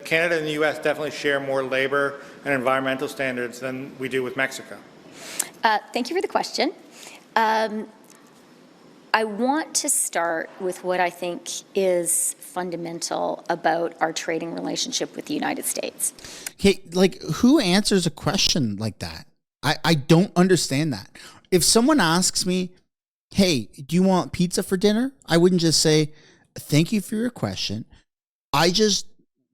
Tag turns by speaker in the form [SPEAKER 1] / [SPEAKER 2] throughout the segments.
[SPEAKER 1] Canada and the U.S. definitely share more labor and environmental standards than we do with Mexico.
[SPEAKER 2] Thank you for the question. I want to start with what I think is fundamental about our trading relationship with the United States.
[SPEAKER 3] Okay, like, who answers a question like that? I don't understand that. If someone asks me, hey, do you want pizza for dinner? I wouldn't just say, thank you for your question. I just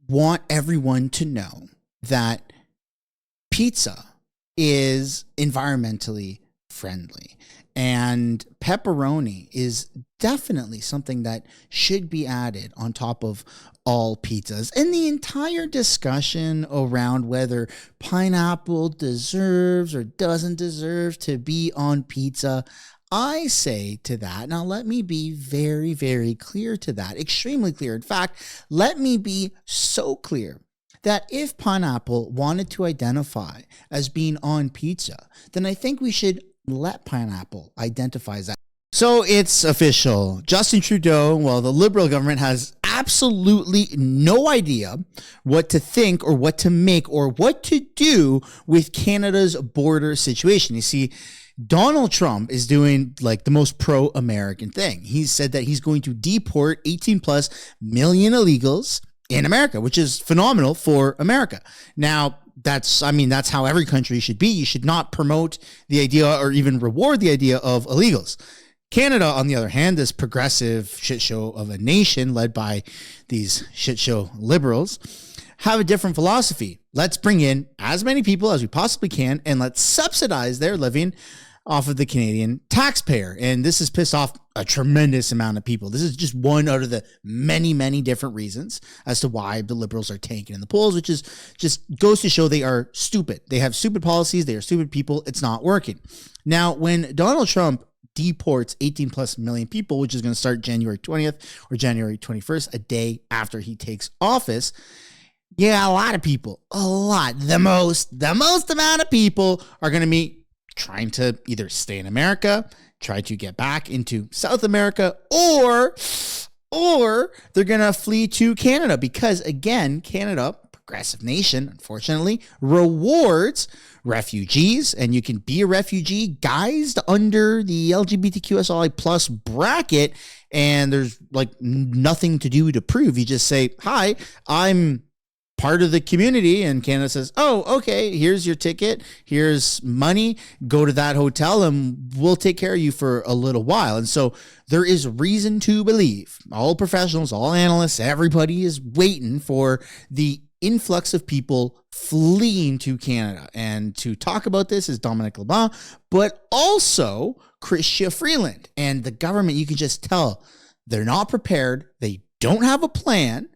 [SPEAKER 3] want everyone to know that pizza is environmentally friendly. And pepperoni is definitely something that should be added on top of all pizzas. And the entire discussion around whether pineapple deserves or doesn't deserve to be on pizza, I say to that, now let me be very, very clear to that, extremely clear. In fact, let me be so clear that if pineapple wanted to identify as being on pizza, then I think we should let pineapple identify as that. So it's official. Justin Trudeau, well, the Liberal government has absolutely no idea what to think or what to make or what to do with Canada's border situation. You see, Donald Trump is doing like the most pro-American thing. He said that he's going to deport 18 plus million illegals in America, which is phenomenal for America. Now, that's how every country should be. You should not promote the idea or even reward the idea of illegals. Canada, on the other hand, this progressive shit show of a nation led by these shit show liberals, have a different philosophy. Let's bring in as many people as we possibly can and let's subsidize their living off of the Canadian taxpayer. And this has pissed off a tremendous amount of people. This is just one out of the many, many different reasons as to why the Liberals are tanking in the polls, which is just goes to show they are stupid. They have stupid policies. They are stupid people. It's not working. Now, when Donald Trump deports 18 plus million people, which is going to start January 20th or January 21st, a day after he takes office, yeah, a lot of people, the most amount of people are going to be trying to either stay in America, try to get back into South America, or they're going to flee to Canada because, again, Canada, progressive nation, unfortunately, rewards refugees, and you can be a refugee guised under the LGBTQSI plus bracket, and there's like nothing to do to prove. You just say, hi, I'm part of the community, and Canada says, oh, okay, here's your ticket, here's money, go to that hotel and we'll take care of you for a little while. And so there is reason to believe, all professionals, all analysts, everybody is waiting for the influx of people fleeing to Canada. And to talk about this is Dominic LeBlanc, but also Chrystia Freeland. And the government, you can just tell they're not prepared, they don't have a plan,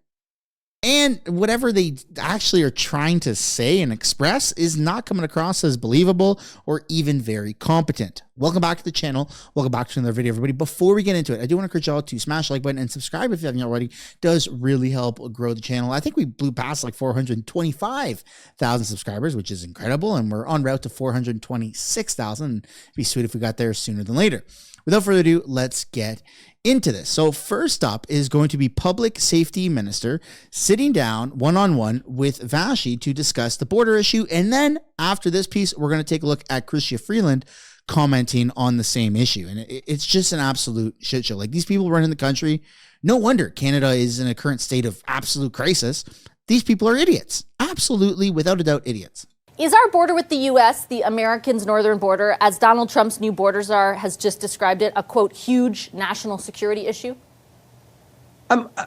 [SPEAKER 3] and whatever they actually are trying to say and express is not coming across as believable or even very competent. Welcome back to the channel. Welcome back to another video, everybody. Before we get into it, I do want to encourage y'all to smash the like button and subscribe if you haven't already. It does really help grow the channel. I think we blew past like 425,000 subscribers, which is incredible. And we're en route to 426,000. It'd be sweet if we got there sooner than later. Without further ado, let's get into this. So first up is going to be Public Safety Minister sitting down one-on-one with Vashi to discuss the border issue. And then after this piece, we're going to take a look at Chrystia Freeland commenting on the same issue. And it's just an absolute shit show. Like, these people running the country, no wonder Canada is in a current state of absolute crisis. These people are idiots. Absolutely, without a doubt, idiots.
[SPEAKER 4] Is our border with the U.S., the Americans' northern border, as Donald Trump's new border czar has just described it, a, quote, huge national security issue?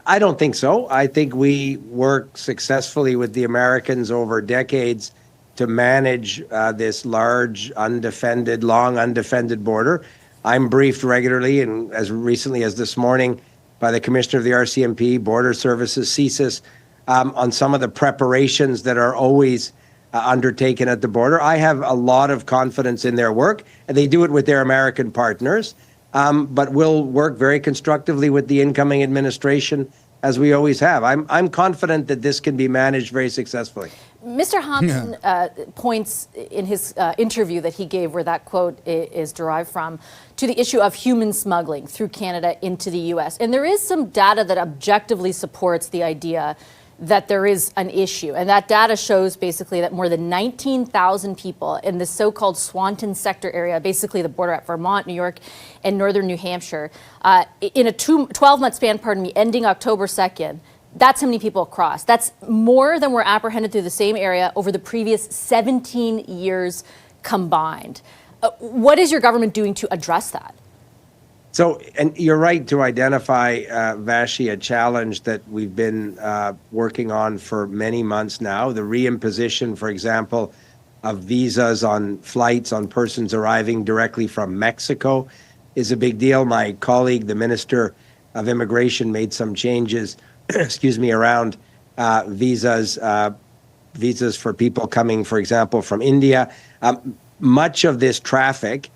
[SPEAKER 5] I don't think so. I think we work successfully with the Americans over decades to manage this large, undefended, long undefended border. I'm briefed regularly, and as recently as this morning, by the Commissioner of the RCMP, Border Services, CSIS, on some of the preparations that are always undertaken at the border. I have a lot of confidence in their work, and they do it with their American partners, but we'll work very constructively with the incoming administration, as we always have. I'm confident that this can be managed very successfully.
[SPEAKER 4] Mr. Hansen points in his interview that he gave, where that quote is derived from, to the issue of human smuggling through Canada into the U.S. And there is some data that objectively supports the idea that there is an issue. And that data shows basically that more than 19,000 people in the so-called Swanton sector area, basically the border at Vermont, New York, and northern New Hampshire, in a 12-month span, ending October 2nd, that's how many people crossed. That's more than were apprehended through the same area over the previous 17 years combined. What is your government doing to address that?
[SPEAKER 5] So, and you're right to identify, Vashi, a challenge that we've been working on for many months now. The reimposition, for example, of visas on flights on persons arriving directly from Mexico is a big deal. My colleague, the Minister of Immigration, made some changes, around visas for people coming, for example, from India. Much of this traffic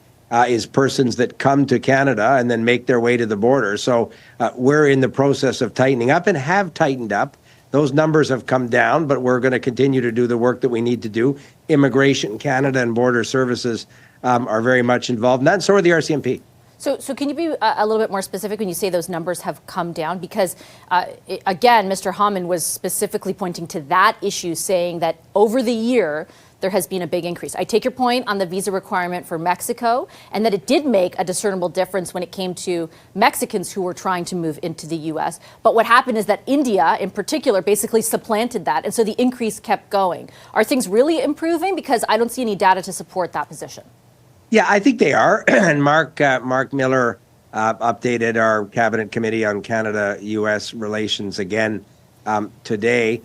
[SPEAKER 5] is persons that come to Canada and then make their way to the border. So we're in the process of tightening up and have tightened up. Those numbers have come down, but we're going to continue to do the work that we need to do. Immigration Canada and Border Services are very much involved in that, and so are the RCMP.
[SPEAKER 4] So can you be a little bit more specific when you say those numbers have come down? Because, again, Mr. Hammond was specifically pointing to that issue, saying that over the year, there has been a big increase. I take your point on the visa requirement for Mexico, and that it did make a discernible difference when it came to Mexicans who were trying to move into the U.S. But what happened is that India, in particular, basically supplanted that, and so the increase kept going. Are things really improving? Because I don't see any data to support that position.
[SPEAKER 5] Yeah, I think they are. And Mark Miller updated our Cabinet Committee on Canada-U.S. relations again today.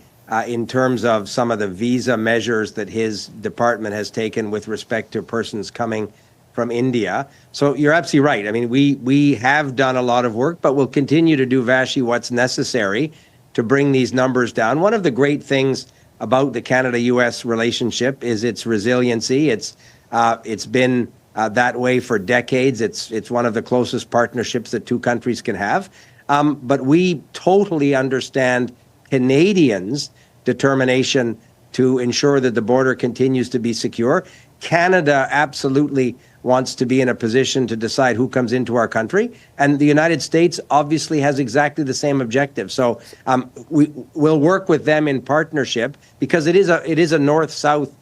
[SPEAKER 5] In terms of some of the visa measures that his department has taken with respect to persons coming from India. So you're absolutely right. I mean, we have done a lot of work, but we'll continue to do, Vashi, what's necessary to bring these numbers down. One of the great things about the Canada-U.S. relationship is its resiliency. It's been that way for decades. It's one of the closest partnerships that two countries can have. But we totally understand Canadians' determination to ensure that the border continues to be secure. Canada absolutely wants to be in a position to decide who comes into our country, and the United States obviously has exactly the same objective. So we'll work with them in partnership because it is a north-south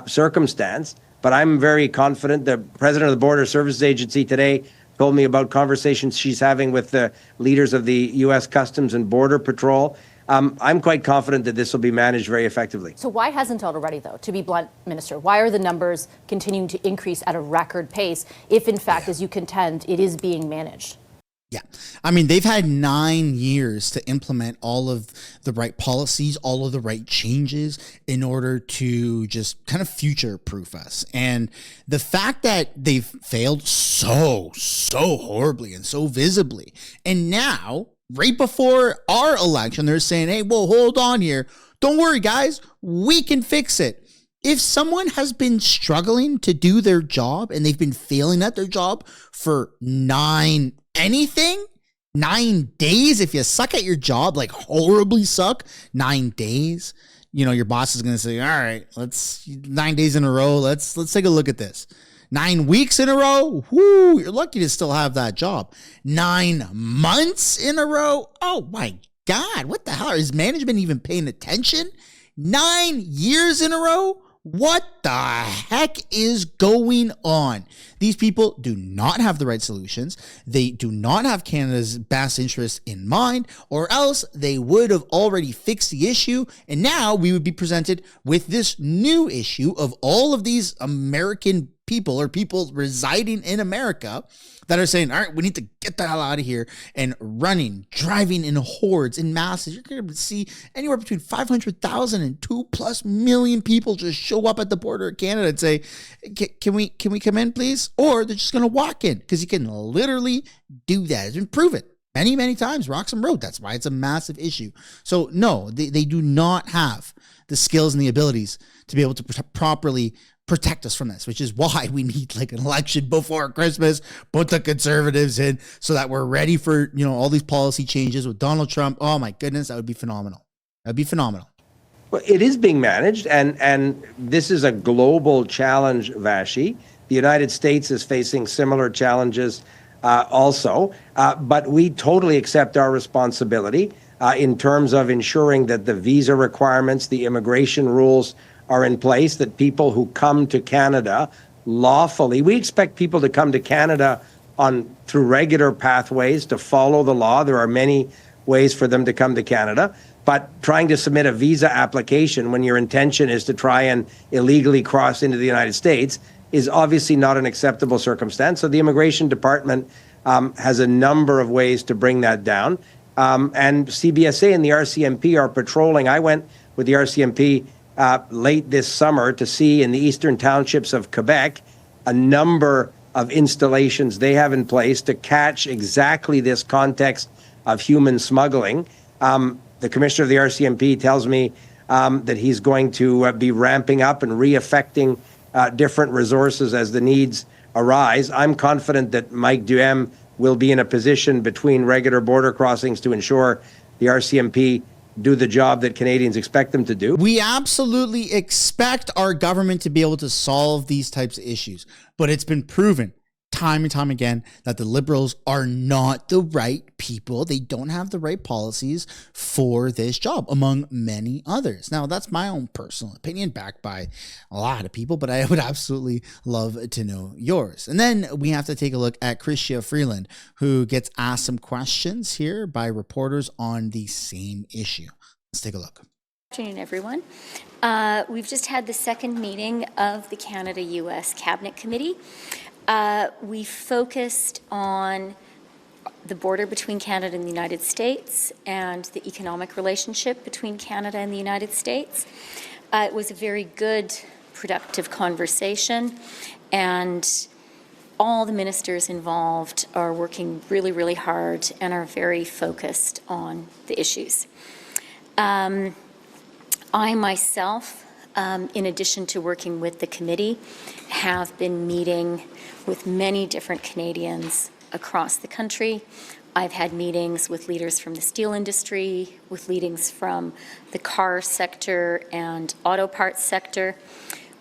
[SPEAKER 5] circumstance. But I'm very confident. The president of the Border Services Agency today told me about conversations she's having with the leaders of the U.S. Customs and Border Patrol. I'm quite confident that this will be managed very effectively.
[SPEAKER 4] So why hasn't it already, though, to be blunt, Minister? Why are the numbers continuing to increase at a record pace if, in fact, as you contend, it is being managed?
[SPEAKER 3] Yeah. I mean, they've had 9 years to implement all of the right policies, all of the right changes in order to just kind of future-proof us. And the fact that they've failed so horribly and so visibly, and now, right before our election, they're saying, hey, well, hold on here. Don't worry, guys. We can fix it. If someone has been struggling to do their job and they've been failing at their job for 9 days, if you suck at your job, like horribly suck, 9 days, your boss is going to say, all right, let's 9 days in a row. Let's take a look at this. 9 weeks in a row. Whoo, you're lucky to still have that job. 9 months in a row. Oh my God. What the hell? Is management even paying attention? 9 years in a row. What the heck is going on? These people do not have the right solutions. They do not have Canada's best interest in mind, or else they would have already fixed the issue. And now we would be presented with this new issue of all of these American people or people residing in America that are saying, all right, we need to get the hell out of here, and running, driving in hordes, in masses. You're going to see anywhere between 500,000 and 2+ million people just show up at the border of Canada and say, can we come in, please? Or they're just going to walk in, because you can literally do that. It's been proven many times, Roxham Road. That's why it's a massive issue. So no, they do not have the skills and the abilities to be able to properly protect us from this, which is why we need like an election before Christmas, put the Conservatives in so that we're ready for, all these policy changes with Donald Trump. Oh my goodness, that would be phenomenal. That'd be phenomenal.
[SPEAKER 5] Well, it is being managed, and this is a global challenge, Vashi. The United States is facing similar challenges also, but we totally accept our responsibility. in terms of ensuring that the visa requirements, the immigration rules are in place, that people who come to Canada lawfully, we expect people to come to Canada through regular pathways to follow the law. There are many ways for them to come to Canada, but trying to submit a visa application when your intention is to try and illegally cross into the United States is obviously not an acceptable circumstance. So the Immigration Department has a number of ways to bring that down. And CBSA and the RCMP are patrolling. I went with the RCMP late this summer to see in the eastern townships of Quebec a number of installations they have in place to catch exactly this context of human smuggling. The commissioner of the RCMP tells me that he's going to be ramping up and reaffecting different resources as the needs arise. I'm confident that Mike Duhem will be in a position between regular border crossings to ensure the RCMP do the job that Canadians expect them to do.
[SPEAKER 3] We absolutely expect our government to be able to solve these types of issues, but it's been proven time and time again that the Liberals are not the right people. They don't have the right policies for this job, among many others. Now, that's my own personal opinion, backed by a lot of people, but I would absolutely love to know yours. And then we have to take a look at Chrystia Freeland, who gets asked some questions here by reporters on the same issue. Let's take a look.
[SPEAKER 2] Good afternoon, everyone. We've just had the second meeting of the Canada-US Cabinet Committee. We focused on the border between Canada and the United States and the economic relationship between Canada and the United States. It was a very good, productive conversation, and all the ministers involved are working really, really hard and are very focused on the issues. I myself, in addition to working with the committee, have been meeting with many different Canadians across the country. I've had meetings with leaders from the steel industry, with leaders from the car sector and auto parts sector,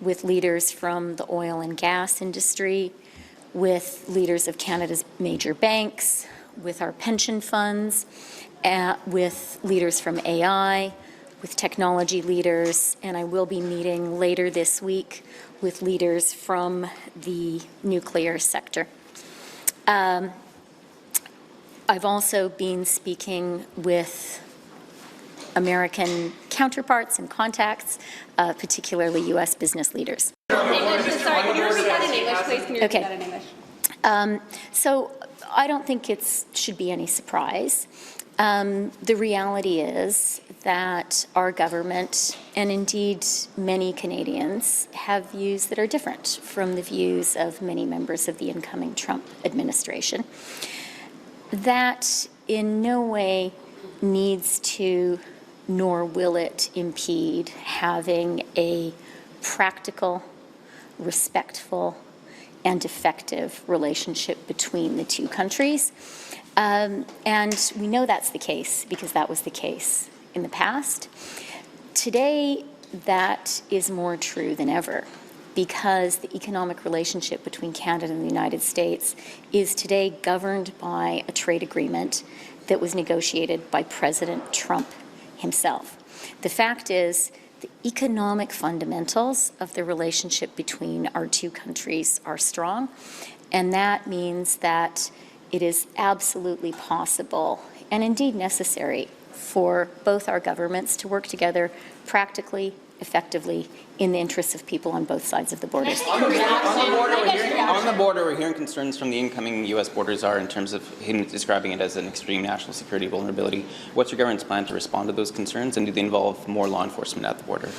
[SPEAKER 2] with leaders from the oil and gas industry, with leaders of Canada's major banks, with our pension funds, with leaders from AI, with technology leaders, and I will be meeting later this week with leaders from the nuclear sector. I've also been speaking with American counterparts and contacts, particularly U.S. business leaders.
[SPEAKER 6] Sorry, can you repeat that in English, please? Can you repeat that in English?
[SPEAKER 2] So I don't think it should be any surprise. The reality is that our government, and indeed many Canadians, have views that are different from the views of many members of the incoming Trump administration. That in no way needs to, nor will it impede having a practical, respectful, and effective relationship between the two countries. And we know that's the case because that was the case in the past. Today, that is more true than ever because the economic relationship between Canada and the United States is today governed by a trade agreement that was negotiated by President Trump himself. The fact is, the economic fundamentals of the relationship between our two countries are strong, and that means that it is absolutely possible and indeed necessary for both our governments to work together practically, effectively, in the interests of people on both sides of the border.
[SPEAKER 6] On the border, we're hearing concerns from the incoming U.S. border czar in terms of him describing it as an extreme national security vulnerability. What's your government's plan to respond to those concerns, and do they involve more law enforcement at the border?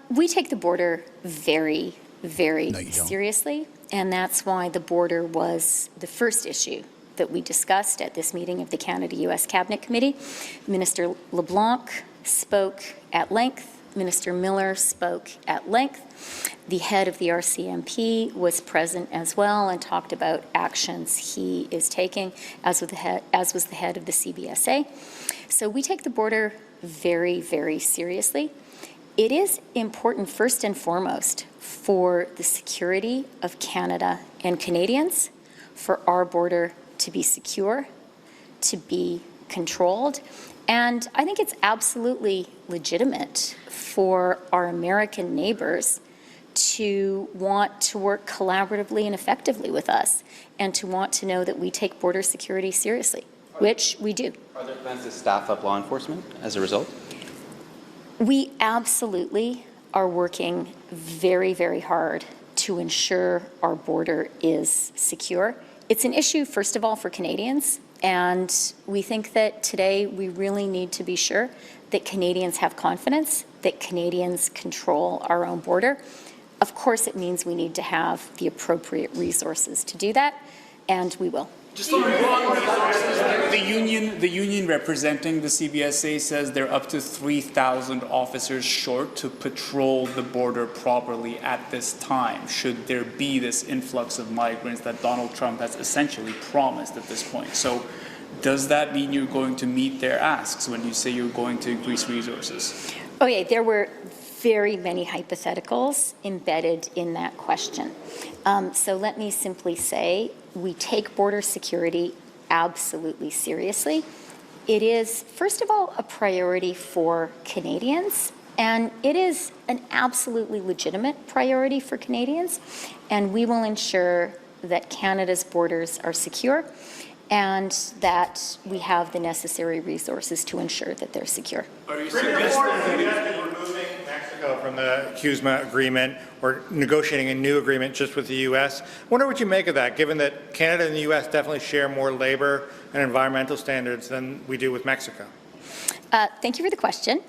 [SPEAKER 2] We take the border very, very seriously, and that's why the border was the first issue that we discussed at this meeting of the Canada-US Cabinet Committee. Minister LeBlanc spoke at length. Minister Miller spoke at length. The head of the RCMP was present as well and talked about actions he is taking, as was the head of the CBSA. So we take the border very, very seriously. It is important, first and foremost, for the security of Canada and Canadians, for our border to be secure, to be controlled, And I think it's absolutely legitimate for our American neighbors to want to work collaboratively and effectively with us and to want to know that we take border security seriously, which we do.
[SPEAKER 6] Are there plans to staff up law enforcement as a result?
[SPEAKER 2] We absolutely are working very, very hard to ensure our border is secure. It's an issue, first of all, for Canadians, and we think that today we really need to be sure that Canadians have confidence, that Canadians control our own border. Of course, it means we need to have the appropriate resources to do that, and we will.
[SPEAKER 7] Just on the union representing the CBSA says they're up to 3,000 officers short to patrol the border properly at this time, should there be this influx of migrants that Donald Trump has essentially promised at this point. So does that mean you're going to meet their asks when you say you're going to increase resources?
[SPEAKER 2] Okay, there were very many hypotheticals embedded in that question. So let me simply say, we take border security absolutely seriously. It is, first of all, a priority for Canadians, and it is an absolutely legitimate priority for Canadians, and we will ensure that Canada's borders are secure and that we have the necessary resources to ensure that they're secure.
[SPEAKER 7] Are you suggesting that
[SPEAKER 1] Removing Mexico from the CUSMA agreement or negotiating a new agreement just with the U.S. I wonder what you make of that, given that Canada and the U.S. definitely share more labor and environmental standards than we do with Mexico?
[SPEAKER 2] Thank you for the question.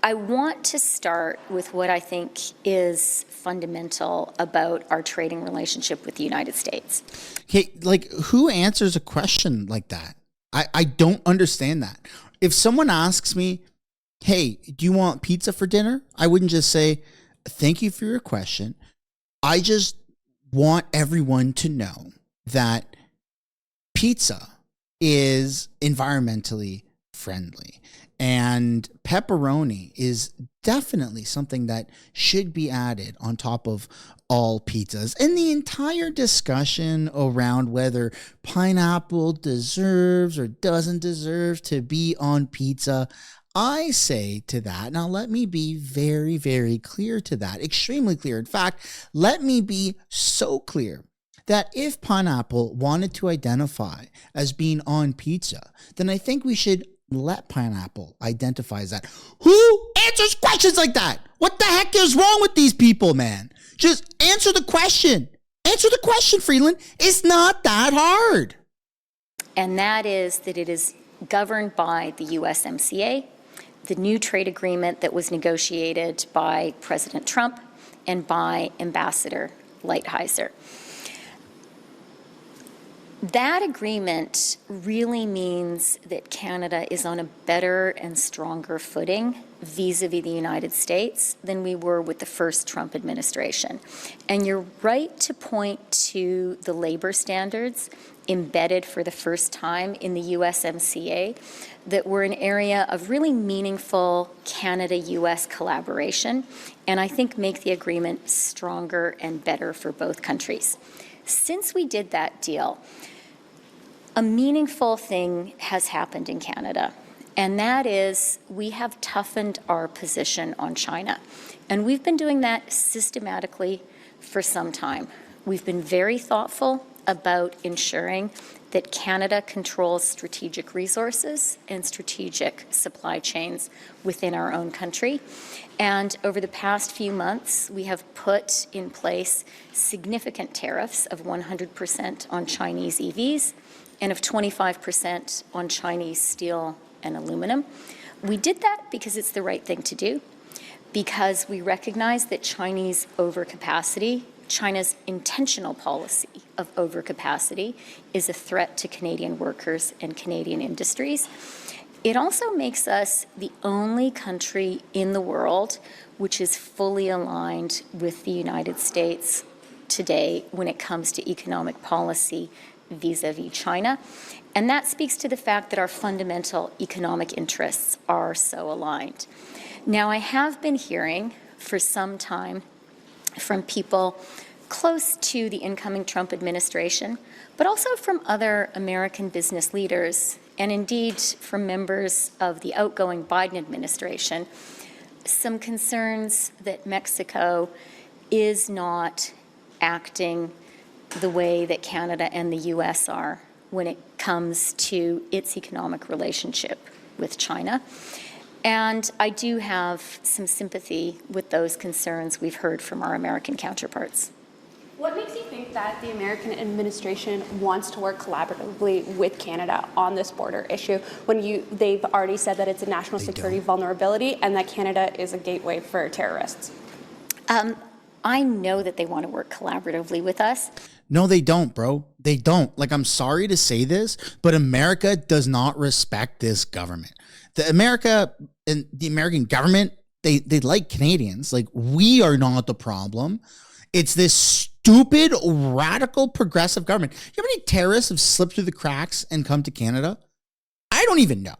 [SPEAKER 2] I want to start with what I think is fundamental about our trading relationship with the United States.
[SPEAKER 3] Okay, like who answers a question like that? I don't understand that. If someone asks me, hey, do you want pizza for dinner? I wouldn't just say, thank you for your question. I just want everyone to know that pizza is environmentally friendly. And pepperoni is definitely something that should be added on top of all pizzas. And the entire discussion around whether pineapple deserves or doesn't deserve to be on pizza, I say to that, now let me be very, very clear to that, extremely clear. In fact, let me be so clear that if pineapple wanted to identify as being on pizza, then I think we should let pineapple identify as that. Who answers questions like that? What the heck is wrong with these people, man? Just answer the question. Answer the question, Freeland. It's not that hard.
[SPEAKER 2] And that is that it is governed by the USMCA, the new trade agreement that was negotiated by President Trump and by Ambassador Lighthizer. That agreement really means that Canada is on a better and stronger footing vis-a-vis the United States than we were with the first Trump administration. And you're right to point to the labor standards embedded for the first time in the USMCA that were an area of really meaningful Canada-US collaboration, and I think make the agreement stronger and better for both countries. Since we did that deal, a meaningful thing has happened in Canada, and that is we have toughened our position on China. And we've been doing that systematically for some time. We've been very thoughtful about ensuring that Canada controls strategic resources and strategic supply chains within our own country. And over the past few months, we have put in place significant tariffs of 100% on Chinese EVs and of 25% on Chinese steel and aluminum. We did that because it's the right thing to do, because we recognize that Chinese overcapacity, China's intentional policy of overcapacity, is a threat to Canadian workers and Canadian industries. It also makes us the only country in the world which is fully aligned with the United States today when it comes to economic policy vis-a-vis China. And that speaks to the fact that our fundamental economic interests are so aligned. Now, I have been hearing for some time from people close to the incoming Trump administration, but also from other American business leaders and indeed from members of the outgoing Biden administration, some concerns that Mexico is not acting the way that Canada and the U.S. are when it comes to its economic relationship with China. And I do have some sympathy with those concerns we've heard from our American counterparts.
[SPEAKER 8] What makes you think that the American administration wants to work collaboratively with Canada on this border issue when they've already said that it's a national security vulnerability and that Canada is a gateway for terrorists?
[SPEAKER 2] I know that they want to work collaboratively with us.
[SPEAKER 3] No, they don't, bro. They don't. Like, I'm sorry to say this, but America does not respect this government. The American government, they like Canadians. Like, we are not the problem. It's this stupid, radical, progressive government. You know how many terrorists have slipped through the cracks and come to Canada? I don't even know.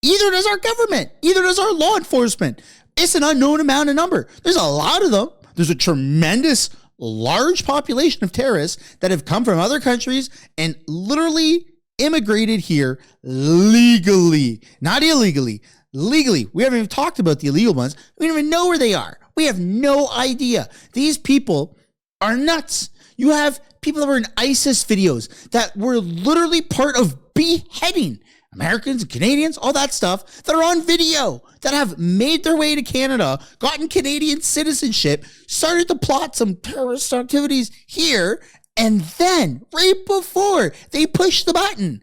[SPEAKER 3] Either does our government. Either does our law enforcement. It's an unknown amount of number. There's a lot of them. There's a tremendous, large population of terrorists that have come from other countries and literally immigrated here legally, not illegally, legally. We haven't even talked about the illegal ones. We don't even know where they are. We have no idea. These people are nuts. You have people that were in ISIS videos that were literally part of beheading Americans, Canadians, all that stuff that are on video, that have made their way to Canada, gotten Canadian citizenship, started to plot some terrorist activities here, and then, right before they push the button,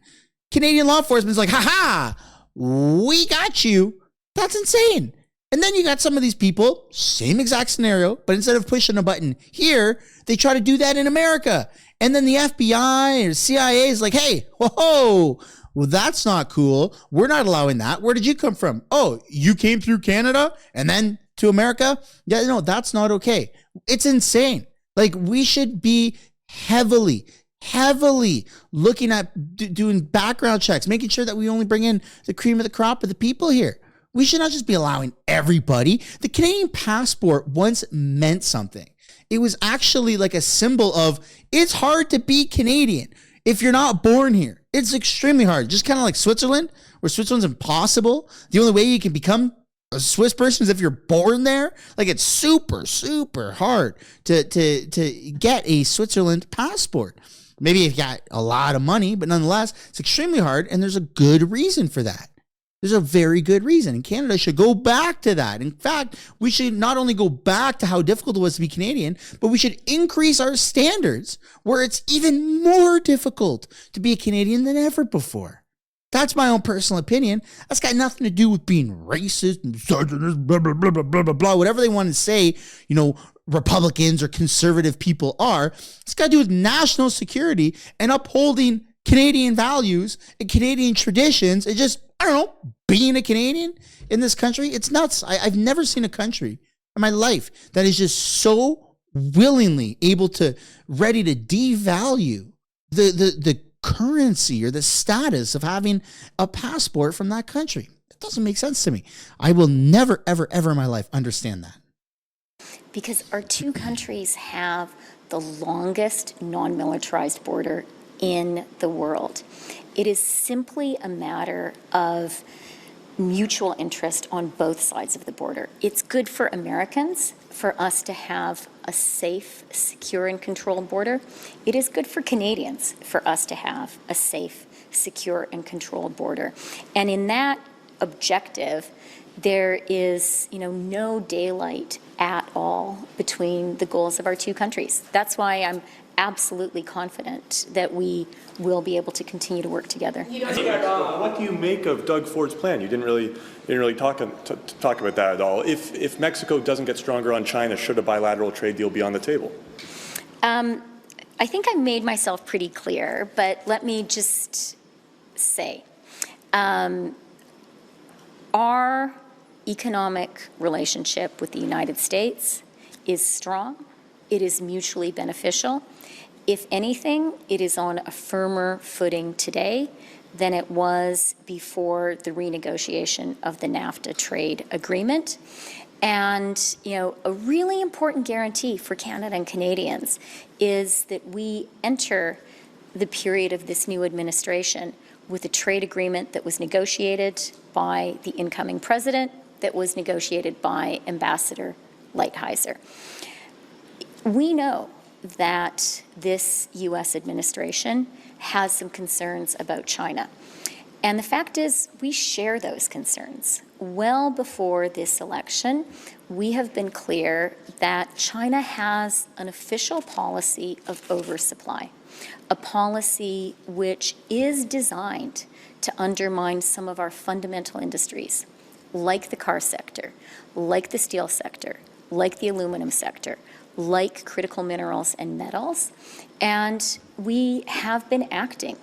[SPEAKER 3] Canadian law enforcement's like, ha, we got you. That's insane. And then you got some of these people, same exact scenario, but instead of pushing a button here, they try to do that in America. And then the FBI or CIA is like, hey, whoa, well, that's not cool. We're not allowing that. Where did you come from? Oh, you came through Canada and then to America? Yeah, no, that's not okay. It's insane. Like, we should be heavily looking at doing background checks, making sure that we only bring in the cream of the crop of the people here. We should not just be allowing everybody. The Canadian passport once meant something. It was actually like a symbol of, it's hard to be Canadian if you're not born here. It's extremely hard. Just kind of like Switzerland, where Switzerland's impossible. The only way you can become a Swiss person is if you're born there. Like, it's super, super hard to get a Switzerland passport. Maybe if you got a lot of money, but nonetheless, it's extremely hard, and there's a good reason for that. There's a very good reason, and Canada should go back to that. In fact, we should not only go back to how difficult it was to be Canadian, but we should increase our standards where it's even more difficult to be a Canadian than ever before. That's my own personal opinion. That's got nothing to do with being racist, misogynist, blah, blah, blah, blah, blah, blah, blah, whatever they want to say, you know, Republicans or conservative people are. It's got to do with national security and upholding Canadian values and Canadian traditions and just, I don't know, being a Canadian in this country. It's nuts. I've never seen a country in my life that is just so willingly ready to devalue the currency or the status of having a passport from that country. It doesn't make sense to me. I will never, ever, ever in my life understand that.
[SPEAKER 2] Because our two countries have the longest non-militarized border in the world. It is simply a matter of mutual interest on both sides of the border. It's good for Americans for us to have a safe, secure, and controlled border. It is good for Canadians for us to have a safe, secure, and controlled border. And in that objective, there is, no daylight at all between the goals of our two countries. That's why I'm absolutely confident that we will be able to continue to work together.
[SPEAKER 9] What do you make of Doug Ford's plan? You didn't really talk about that at all. If Mexico doesn't get stronger on China, should a bilateral trade deal be on the table?
[SPEAKER 2] I think I made myself pretty clear, but let me just say, our economic relationship with the United States is strong. It is mutually beneficial. If anything, it is on a firmer footing today than it was before the renegotiation of the NAFTA trade agreement. And, a really important guarantee for Canada and Canadians is that we enter the period of this new administration with a trade agreement that was negotiated by the incoming president, that was negotiated by Ambassador Lighthizer. We know that this U.S. administration has some concerns about China. And the fact is, we share those concerns. Well before this election, we have been clear that China has an official policy of oversupply, a policy which is designed to undermine some of our fundamental industries, like the car sector, like the steel sector, like the aluminum sector, like critical minerals and metals. And we have been acting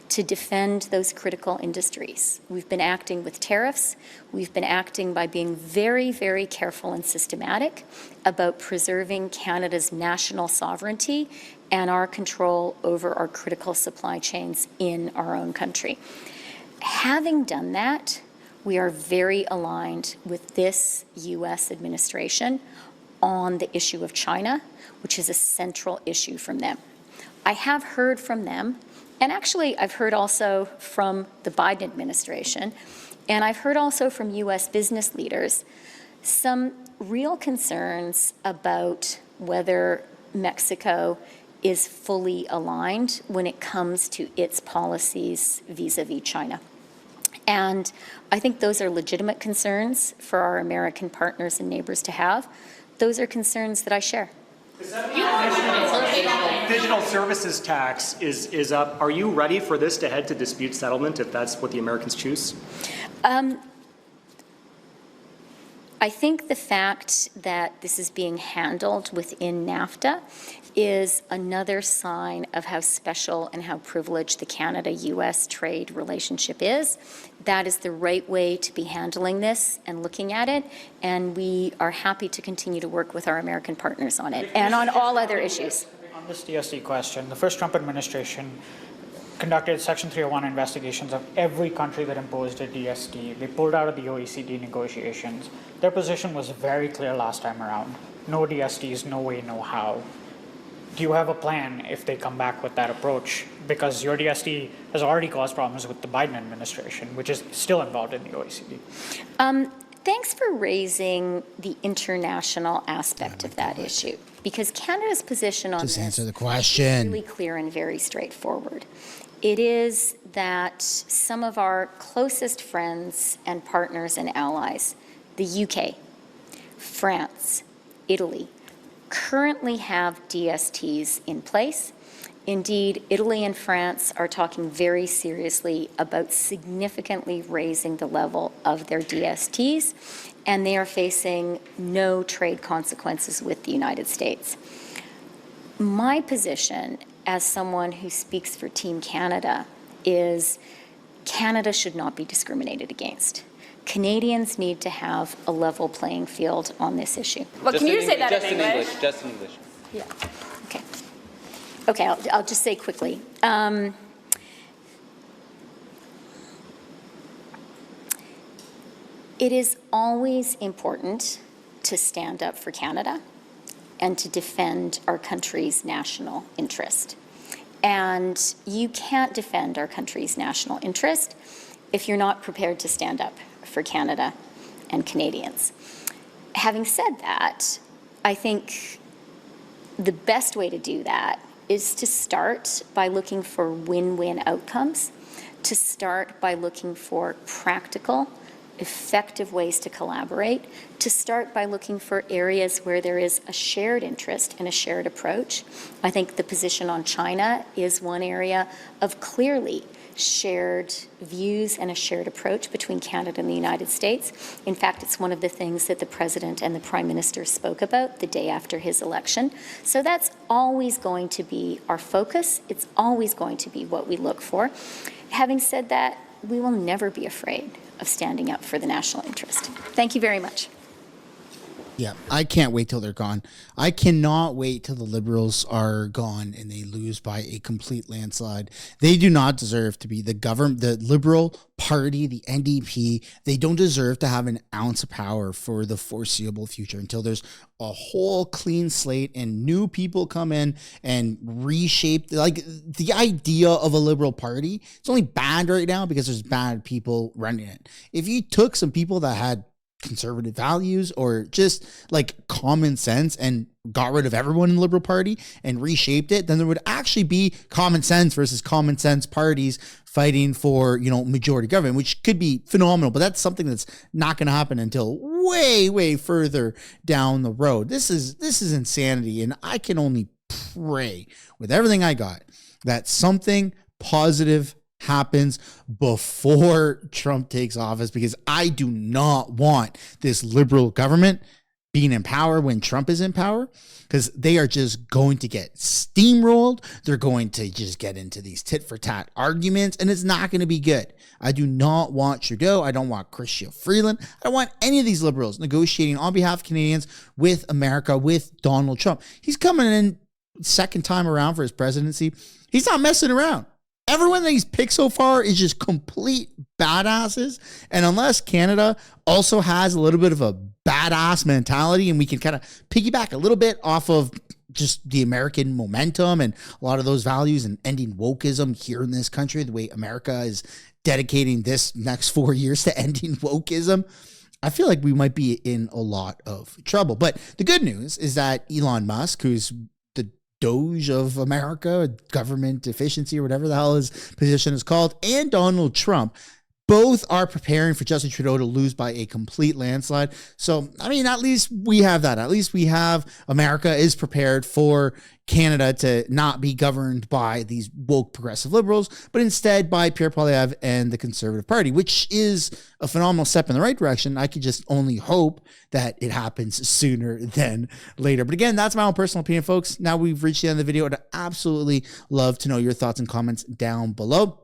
[SPEAKER 2] to defend those critical industries. We've been acting with tariffs. We've been acting by being very, very careful and systematic about preserving Canada's national sovereignty and our control over our critical supply chains in our own country. Having done that, we are very aligned with this U.S. administration on the issue of China, which is a central issue from them. I have heard from them, and actually I've heard also from the Biden administration, and I've heard also from U.S. business leaders, some real concerns about whether Mexico is fully aligned when it comes to its policies vis-a-vis China. And I think those are legitimate concerns for our American partners and neighbors to have. Those are concerns that I share.
[SPEAKER 10] Digital services tax is up. Are you ready for this to head to dispute settlement if that's what the Americans choose?
[SPEAKER 2] I think the fact that this is being handled within NAFTA is another sign of how special and how privileged the Canada-U.S. trade relationship is. That is the right way to be handling this and looking at it, and we are happy to continue to work with our American partners on it and on all other issues.
[SPEAKER 11] On this DST question, the first Trump administration conducted Section 301 investigations of every country that imposed a DST. They pulled out of the OECD negotiations. Their position was very clear last time around. No DSTs, no way, no how. Do you have a plan if they come back with that approach? Because your DST has already caused problems with the Biden administration, which is still involved in the OECD.
[SPEAKER 2] Thanks for raising the international aspect of that issue, because Canada's position on
[SPEAKER 3] Just
[SPEAKER 2] this
[SPEAKER 3] answer the
[SPEAKER 2] is
[SPEAKER 3] question.
[SPEAKER 2] really clear and very straightforward. It is that some of our closest friends and partners and allies, the UK, France, Italy, currently have DSTs in place. Indeed, Italy and France are talking very seriously about significantly raising the level of their DSTs, and they are facing no trade consequences with the United States. My position as someone who speaks for Team Canada is Canada should not be discriminated against. Canadians need to have a level playing field on this issue.
[SPEAKER 8] Well, can you say that in English?
[SPEAKER 6] Just in English.
[SPEAKER 2] Yeah. Okay. Okay, I'll just say quickly. It is always important to stand up for Canada and to defend our country's national interest. And you can't defend our country's national interest if you're not prepared to stand up for Canada and Canadians. Having said that, I think the best way to do that is to start by looking for win-win outcomes, to start by looking for practical, effective ways to collaborate, to start by looking for areas where there is a shared interest and a shared approach. I think the position on China is one area of clearly shared views and a shared approach between Canada and the United States. In fact, it's one of the things that the President and the Prime Minister spoke about the day after his election. So that's always going to be our focus. It's always going to be what we look for. Having said that, we will never be afraid of standing up for the national interest. Thank you very much.
[SPEAKER 3] Yeah, I can't wait till they're gone. I cannot wait till the Liberals are gone and they lose by a complete landslide. They do not deserve to be the Liberal Party, the NDP. They don't deserve to have an ounce of power for the foreseeable future until there's a whole clean slate and new people come in and reshape. Like the idea of a Liberal Party, it's only bad right now because there's bad people running it. If you took some people that had conservative values or just like common sense and got rid of everyone in the Liberal Party and reshaped it, then there would actually be common sense versus common sense parties fighting for, majority government, which could be phenomenal, but that's something that's not going to happen until way further down the road. This is insanity, and I can only pray with everything I got that something positive happens before Trump takes office, because I do not want this liberal government being in power when Trump is in power, because they are just going to get steamrolled. They're going to just get into these tit for tat arguments, and it's not going to be good. I do not want Trudeau. I don't want Chrystia Freeland. I don't want any of these liberals negotiating on behalf of Canadians with America, with Donald Trump. He's coming in second time around for his presidency. He's not messing around. Everyone that he's picked so far is just complete badasses. And unless Canada also has a little bit of a badass mentality and we can kind of piggyback a little bit off of just the American momentum and a lot of those values and ending wokeism here in this country, the way America is dedicating this next 4 years to ending wokeism, I feel like we might be in a lot of trouble. But the good news is that Elon Musk, who's Doge of America, government efficiency, or whatever the hell his position is called, and Donald Trump both are preparing for Justin Trudeau to lose by a complete landslide. So, I mean, at least we have that. At least we have America is prepared for Canada to not be governed by these woke progressive liberals, but instead by Pierre Poilievre and the Conservative Party, which is a phenomenal step in the right direction. I could just only hope that it happens sooner than later. But again, that's my own personal opinion, folks. Now we've reached the end of the video. I'd absolutely love to know your thoughts and comments down below.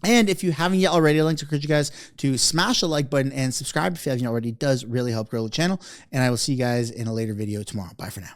[SPEAKER 3] And if you haven't yet already, I'd like to encourage you guys to smash the like button and subscribe if you haven't already. It does really help grow the channel. And I will see you guys in a later video tomorrow. Bye for now.